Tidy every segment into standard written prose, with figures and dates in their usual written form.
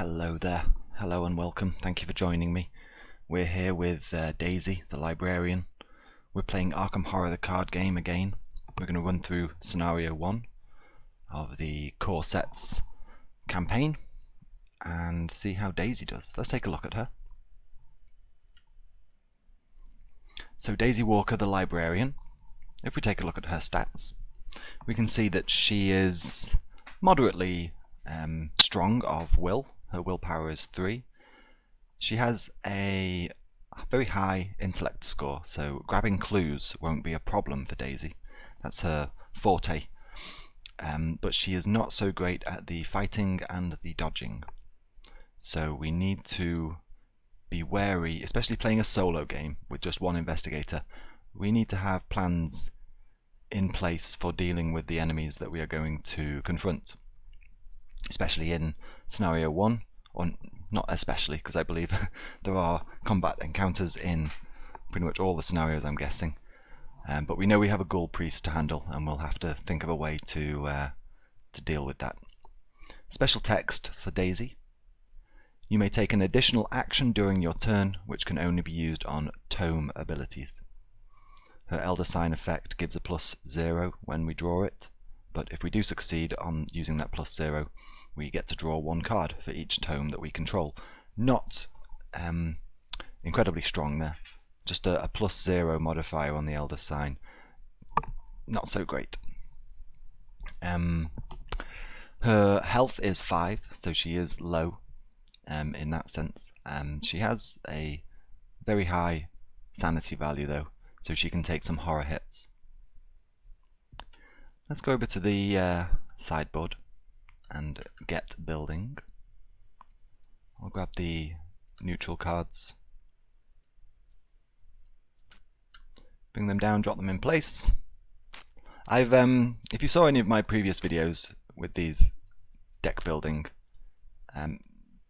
Hello there, hello and welcome, thank you for joining me. We're here with Daisy the Librarian. We're playing Arkham Horror the card game again. We're going to run through scenario 1 of the Core Sets campaign and see how Daisy does. Let's take a look at her. So Daisy Walker the Librarian, if we take a look at her stats, we can see that she is moderately strong of will. Her willpower is 3. She has a very high intellect score, so grabbing clues won't be a problem for Daisy. That's her forte. But she is not so great at the fighting and the dodging. So we need to be wary, especially playing a solo game with just one investigator. We need to have plans in place for dealing with the enemies that we are going to confront. Especially in scenario 1, or not especially, because I believe there are combat encounters in pretty much all the scenarios, I'm guessing. But we know we have a ghoul priest to handle, and we'll have to think of a way to deal with that. Special text for Daisy. You may take an additional action during your turn, which can only be used on tome abilities. Her Elder Sign effect gives a +0 when we draw it, but if we do succeed on using that +0, we get to draw 1 card for each tome that we control. Not incredibly strong there, just a +0 modifier on the Elder Sign. Not so great. Her health is 5, so she is low in that sense. She has a very high sanity value though, so she can take some horror hits. Let's go over to the sideboard and get building. I'll grab the neutral cards, bring them down, drop them in place. I've if you saw any of my previous videos with these deck building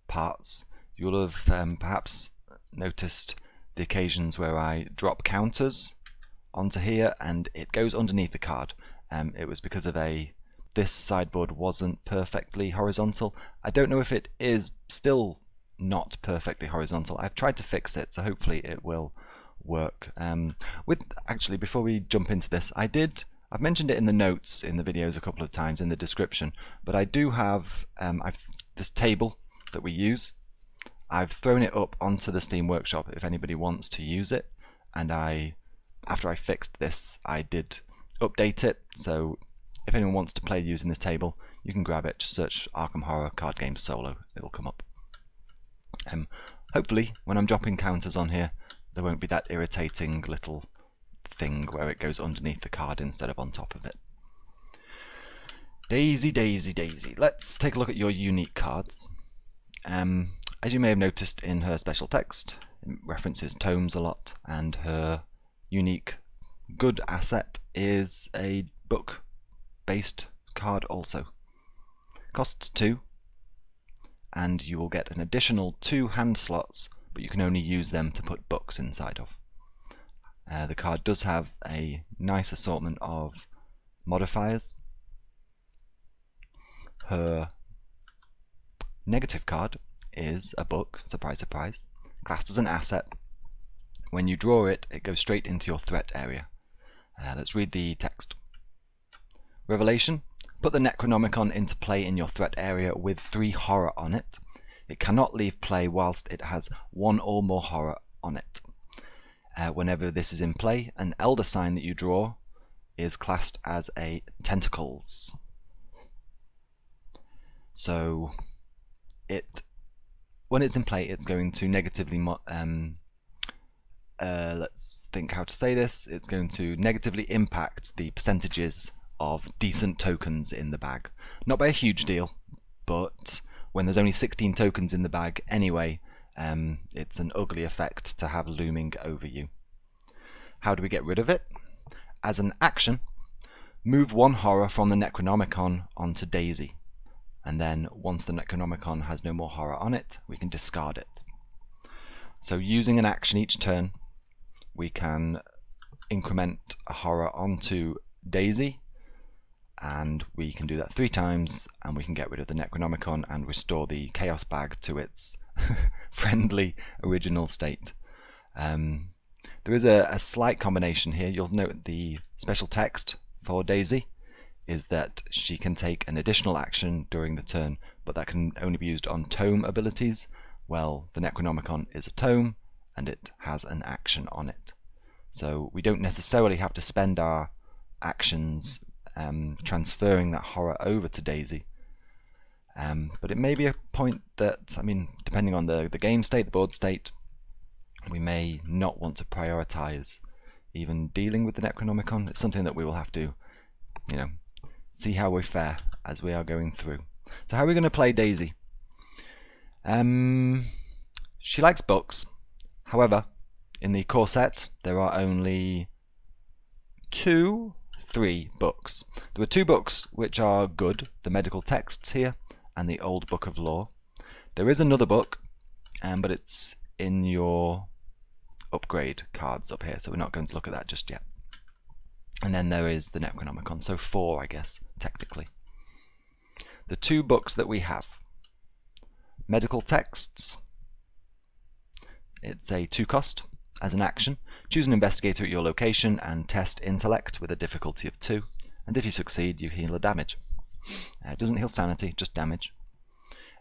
parts, you'll have perhaps noticed the occasions where I drop counters onto here and it goes underneath the card. It was because of this sideboard wasn't perfectly horizontal. I don't know if it is still not perfectly horizontal. I've tried to fix it, so hopefully it will work. Actually, before we jump into this, I've mentioned it in the notes in the videos a couple of times in the description, but I do have this table that we use. I've thrown it up onto the Steam Workshop if anybody wants to use it, and after I fixed this, I did update it, so if anyone wants to play using this table, you can grab it. Just search Arkham Horror card game solo, it'll come up. Hopefully when I'm dropping counters on here, there won't be that irritating little thing where it goes underneath the card instead of on top of it. Daisy, Daisy, Daisy. Let's take a look at your unique cards. As you may have noticed in her special text, it references tomes a lot, and her unique good asset is a book-based card also. Costs 2, and you will get an additional 2 hand slots, but you can only use them to put books inside of. The card does have a nice assortment of modifiers. Her negative card is a book, surprise surprise, classed as an asset. When you draw it, it goes straight into your threat area. Let's read the text. Revelation. Put the Necronomicon into play in your threat area with 3 horror on it. It cannot leave play whilst it has 1 or more horror on it. Whenever this is in play, an Elder Sign that you draw is classed as a Tentacles. So when it's in play, it's going to negatively let's think how to say this. It's going to negatively impact the percentages of decent tokens in the bag. Not by a huge deal, but when there's only 16 tokens in the bag anyway, it's an ugly effect to have looming over you. How do we get rid of it? As an action, move 1 horror from the Necronomicon onto Daisy, and then once the Necronomicon has no more horror on it, we can discard it. So using an action each turn, we can increment a horror onto Daisy and we can do that 3 times, and we can get rid of the Necronomicon and restore the Chaos Bag to its friendly original state. There is a slight combination here. You'll note the special text for Daisy is that she can take an additional action during the turn, but that can only be used on tome abilities. Well, the Necronomicon is a tome and it has an action on it. So we don't necessarily have to spend our actions transferring that horror over to Daisy. But it may be a point that, I mean, depending on the game state, the board state, we may not want to prioritize even dealing with the Necronomicon. It's something that we will have to, you know, see how we fare as we are going through. So how are we going to play Daisy? She likes books. However, in the core set, there are only 3 books. There are 2 books which are good, the medical texts here, and the Old Book of Law. There is another book, but it's in your upgrade cards up here, so we're not going to look at that just yet. And then there is the Necronomicon, so 4, I guess, technically. The 2 books that we have. Medical texts. It's a 2 cost. As an action, choose an investigator at your location and test intellect with a difficulty of 2. And if you succeed, you heal a damage. It doesn't heal sanity, just damage.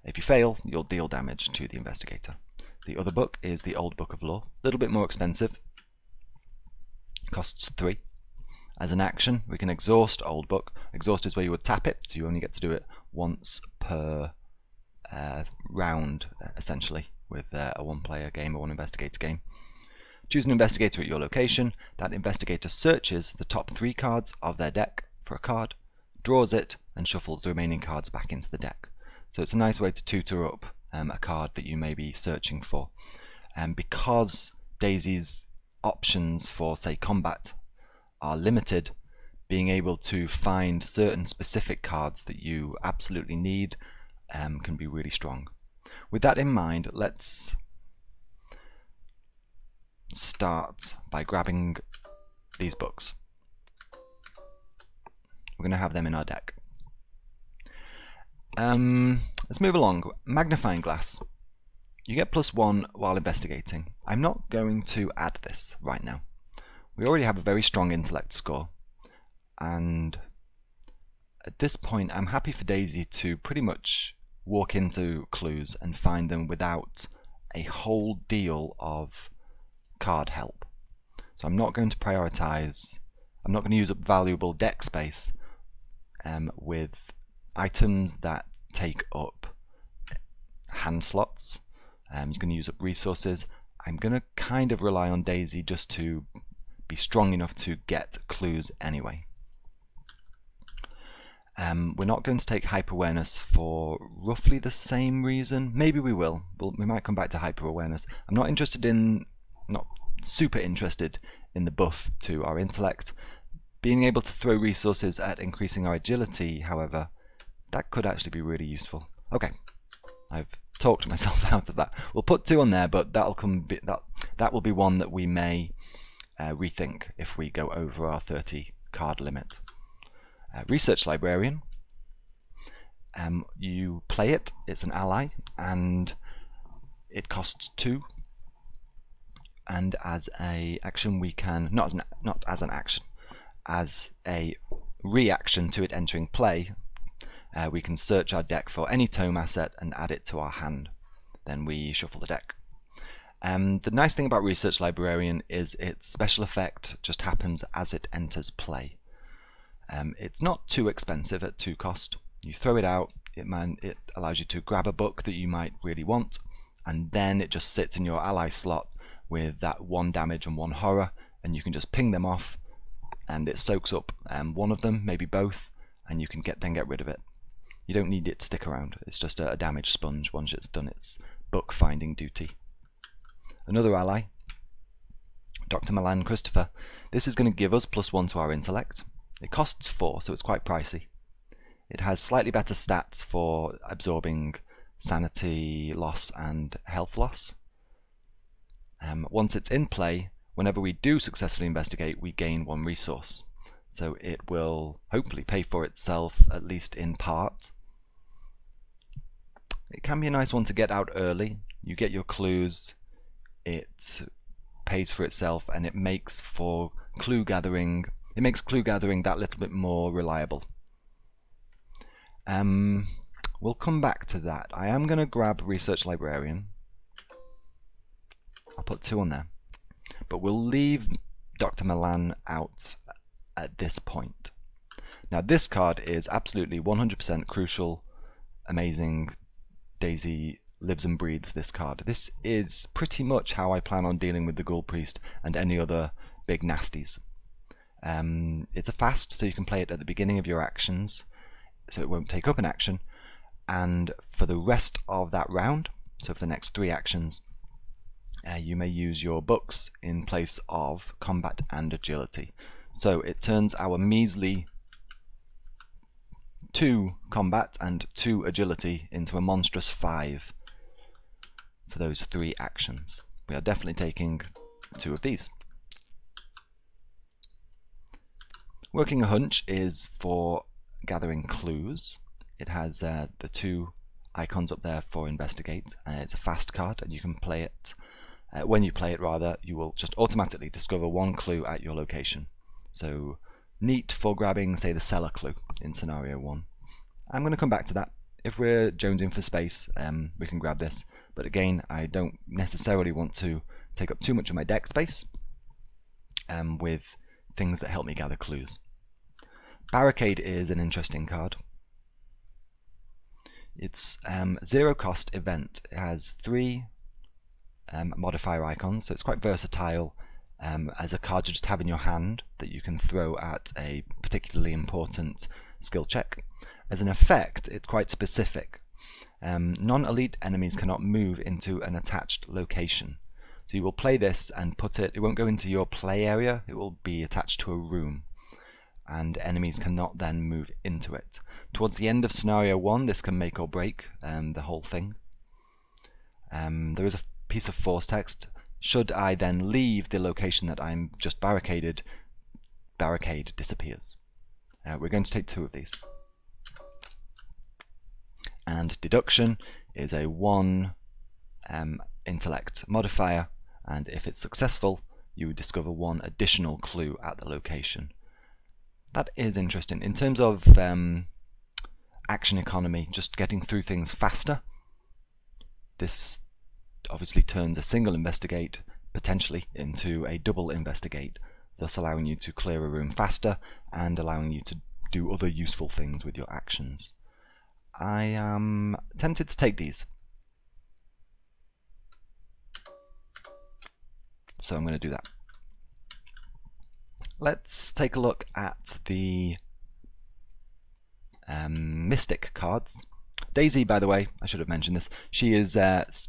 If you fail, you'll deal damage to the investigator. The other book is the Old Book of Law. A little bit more expensive. Costs 3. As an action, we can exhaust Old Book. Exhaust is where you would tap it, so you only get to do it once per round, essentially, with a 1-player game or 1 investigator game. Choose an investigator at your location. That investigator searches the top 3 cards of their deck for a card, draws it, and shuffles the remaining cards back into the deck. So it's a nice way to tutor up a card that you may be searching for. Because Daisy's options for, say, combat are limited, being able to find certain specific cards that you absolutely need can be really strong. With that in mind, let's start by grabbing these books. We're going to have them in our deck. Let's move along. Magnifying glass. You get +1 while investigating. I'm not going to add this right now. We already have a very strong intellect score, and at this point I'm happy for Daisy to pretty much walk into clues and find them without a whole deal of card help. So I'm not going to prioritize, I'm not going to use up valuable deck space with items that take up hand slots. You can use up resources. I'm going to kind of rely on Daisy just to be strong enough to get clues anyway. We're not going to take hyper-awareness for roughly the same reason. Maybe we will. We might come back to hyper-awareness. I'm not super interested in the buff to our intellect. Being able to throw resources at increasing our agility, however, that could actually be really useful. Okay, I've talked myself out of that. We'll put 2 on there, but that will be one that we may rethink if we go over our 30 card limit. Research Librarian. You play it, it's an ally, and it costs 2. And as a action we can, not as an action, as a reaction to it entering play, we can search our deck for any tome asset and add it to our hand. Then we shuffle the deck. The nice thing about Research Librarian is its special effect just happens as it enters play. It's not too expensive at 2 cost. You throw it out, it allows you to grab a book that you might really want, and then it just sits in your ally slot with that 1 damage and 1 horror, and you can just ping them off, and it soaks up one of them, maybe both, and you can then get rid of it. You don't need it to stick around. It's just a damage sponge once it's done its book finding duty. Another ally, Dr. Milan Christopher. This is going to give us +1 to our intellect. It costs 4, so it's quite pricey. It has slightly better stats for absorbing sanity loss and health loss. Once it's in play, whenever we do successfully investigate, we gain 1 resource. so it will hopefully pay for itself, at least in part. It can be a nice one to get out early. You get your clues, it pays for itself, and it makes for clue gathering. It makes clue gathering that little bit more reliable. We'll come back to that. I am going to grab Research Librarian. I'll put 2 on there. But we'll leave Dr. Milan out at this point. Now this card is absolutely 100% crucial, amazing. Daisy lives and breathes this card. This is pretty much how I plan on dealing with the Ghoul Priest and any other big nasties. It's a fast, so you can play it at the beginning of your actions, so it won't take up an action, and for the rest of that round, so for the next 3 actions, you may use your books in place of combat and agility. So it turns our measly 2 combat and 2 agility into a monstrous 5 for those 3 actions. We are definitely taking 2 of these. Working a hunch is for gathering clues. It has the 2 icons up there for investigate. It's a fast card, and you can play it. When you play it, rather, you will just automatically discover 1 clue at your location. So neat for grabbing, say, the cellar clue in scenario 1. I'm going to come back to that. If we're jonesing for space, we can grab this. But again, I don't necessarily want to take up too much of my deck space with things that help me gather clues. Barricade is an interesting card. It's 0 cost event. It has 3 modifier icons, so it's quite versatile as a card to just have in your hand that you can throw at a particularly important skill check. As an effect, it's quite specific. Non-elite enemies cannot move into an attached location. So you will play this and put it won't go into your play area, it will be attached to a room, and enemies cannot then move into it. Towards the end of scenario 1, this can make or break the whole thing. There is a piece of force text. Should I then leave the location that I'm just barricaded, barricade disappears. We're going to take 2 of these. And deduction is a 1 intellect modifier, and if it's successful, you discover 1 additional clue at the location. That is interesting. In terms of action economy, just getting through things faster, this obviously turns a single investigate potentially into a double investigate, thus allowing you to clear a room faster and allowing you to do other useful things with your actions. I am tempted to take these, so I'm going to do that. Let's take a look at the Mystic cards. Daisy, by the way, I should have mentioned this, she is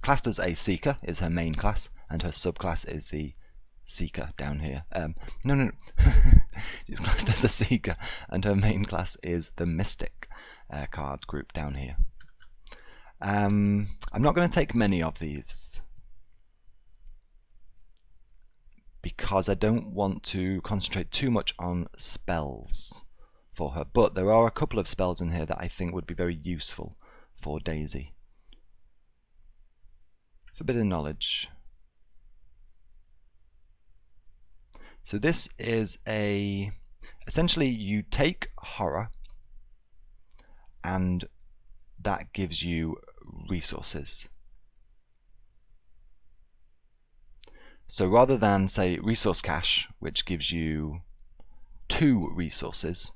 classed as a Seeker, is her main class, and her subclass is the Seeker down here. No. She's classed as a Seeker, and her main class is the Mystic card group down here. I'm not going to take many of these because I don't want to concentrate too much on spells for her, but there are a couple of spells in here that I think would be very useful for Daisy. Forbidden Knowledge. So this is essentially you take horror and that gives you resources. So rather than say resource cache, which gives you 2 resources,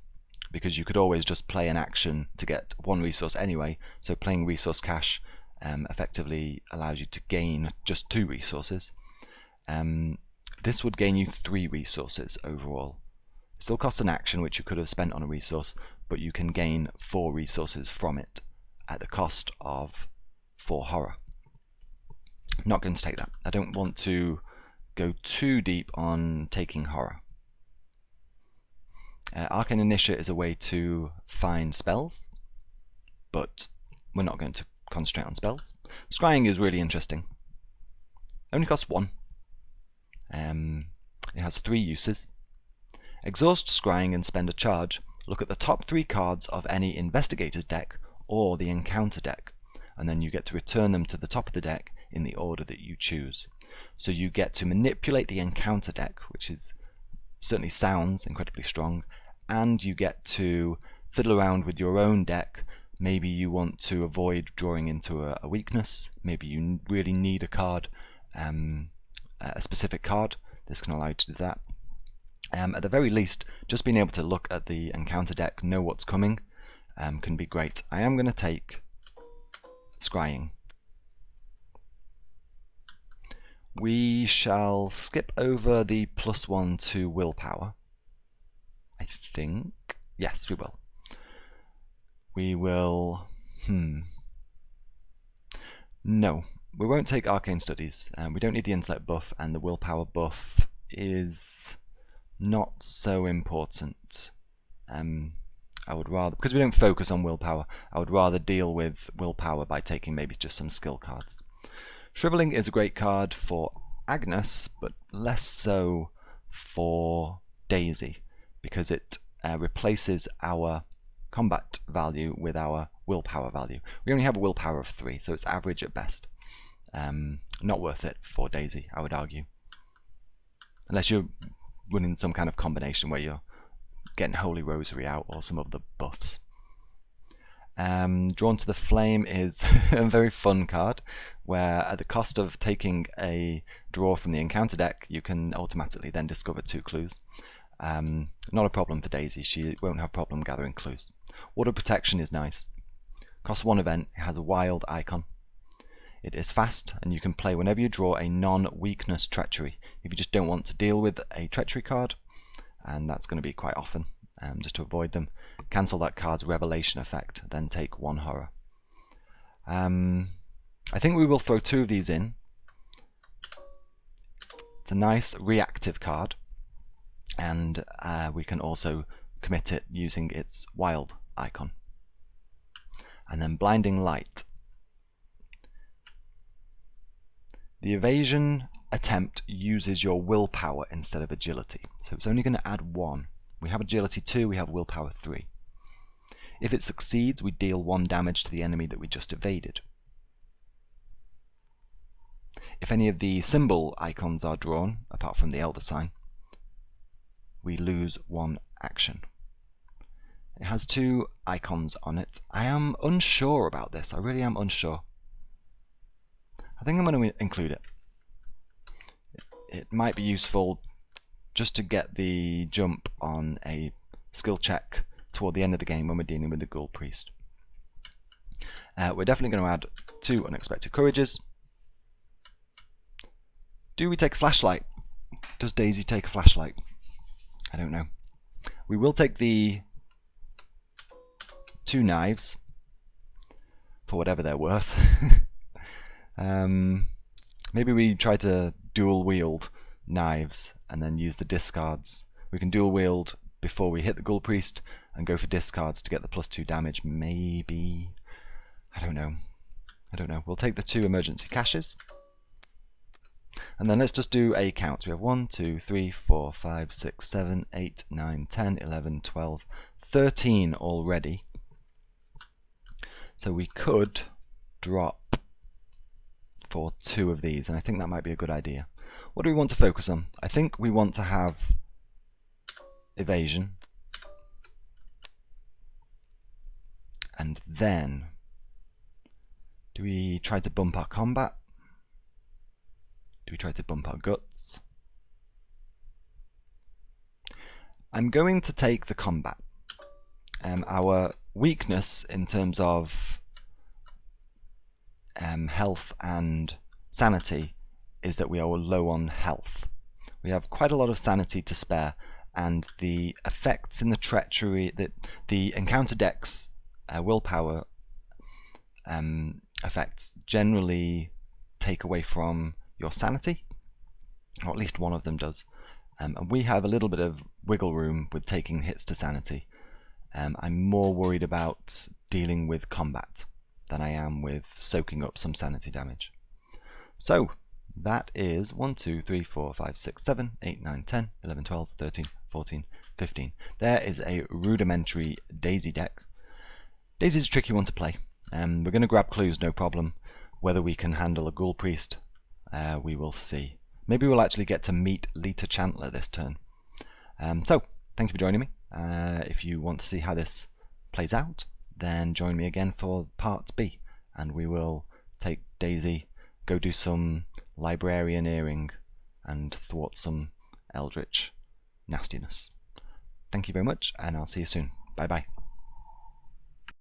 because you could always just play an action to get 1 resource anyway, so playing resource cache effectively allows you to gain just 2 resources. This would gain you 3 resources overall. It still costs an action which you could have spent on a resource, but you can gain 4 resources from it at the cost of 4 horror. I'm not going to take that. I don't want to go too deep on taking horror. Arcane Initiate is a way to find spells, but we're not going to concentrate on spells. Scrying is really interesting. Only costs 1. It has 3 uses. Exhaust scrying and spend a charge. Look at the top 3 cards of any investigator's deck or the encounter deck, and then you get to return them to the top of the deck in the order that you choose. So you get to manipulate the encounter deck, which is certainly sounds incredibly strong, and you get to fiddle around with your own deck. Maybe you want to avoid drawing into a weakness, maybe you really need a card, a specific card. This can allow you to do that. At the very least, just being able to look at the encounter deck, know what's coming, can be great. I am going to take scrying. We shall skip over the +1 to willpower. I think. Yes, we will. We will. No, we won't take arcane studies. We don't need the intellect buff, and the willpower buff is not so important. I would rather, because we don't focus on willpower, I would rather deal with willpower by taking maybe just some skill cards. Shriveling is a great card for Agnes, but less so for Daisy, because it replaces our combat value with our willpower value. We only have a willpower of 3, so it's average at best. Not worth it for Daisy, I would argue. Unless you're running some kind of combination where you're getting Holy Rosary out or some of the buffs. Drawn to the Flame is a very fun card, where at the cost of taking a draw from the encounter deck, you can automatically then discover 2 clues. Not a problem for Daisy, she won't have a problem gathering clues. Water Protection is nice. Costs 1 event, it has a wild icon. It is fast, and you can play whenever you draw a non-weakness treachery. If you just don't want to deal with a treachery card, and that's going to be quite often, just to avoid them, cancel that card's revelation effect, then take 1 horror. I think we will throw 2 of these in. It's a nice reactive card, and we can also commit it using its wild icon. And then Blinding Light. The evasion attempt uses your willpower instead of agility, so it's only going to add 1. We have agility 2, we have willpower 3. If it succeeds, we deal 1 damage to the enemy that we just evaded. If any of the symbol icons are drawn, apart from the Elder Sign, we lose 1 action. It has 2 icons on it. I am unsure about this, I really am unsure. I think I'm going to include it. It might be useful just to get the jump on a skill check toward the end of the game when we're dealing with the Ghoul Priest. We're definitely going to add 2 Unexpected Courages. Do we take a flashlight? Does Daisy take a flashlight? I don't know. We will take the 2 knives for whatever they're worth. Maybe we try to dual wield knives and then use the discards. We can dual wield before we hit the Ghoul Priest and go for discards to get the +2 damage, maybe. I don't know. We'll take the 2 emergency caches. And then let's just do a count. We have 1, 2, 3, 4, 5, 6, 7, 8, 9, 10, 11, 12, 13 already. So we could drop for 2 of these, and I think that might be a good idea. What do we want to focus on? I think we want to have evasion, and then do we try to bump our combat? Do we try to bump our guts? I'm going to take the combat. Our weakness in terms of health and sanity is that we are low on health. We have quite a lot of sanity to spare, and the effects in the treachery, the encounter deck's willpower effects generally take away from your sanity, or at least one of them does. And we have a little bit of wiggle room with taking hits to sanity. I'm more worried about dealing with combat than I am with soaking up some sanity damage. So that is 1, 2, 3, 4, 5, 6, 7, 8, 9, 10, 11, 12, 13, 14, 15. There is a rudimentary Daisy deck. Daisy's a tricky one to play. We're going to grab clues, no problem. Whether we can handle a Ghoul Priest, we will see. Maybe we'll actually get to meet Lita Chandler this turn. So, thank you for joining me. If you want to see how this plays out, then join me again for part B, and we will take Daisy, go do some librarianeering, and thwart some eldritch nastiness. Thank you very much, and I'll see you soon. Bye bye.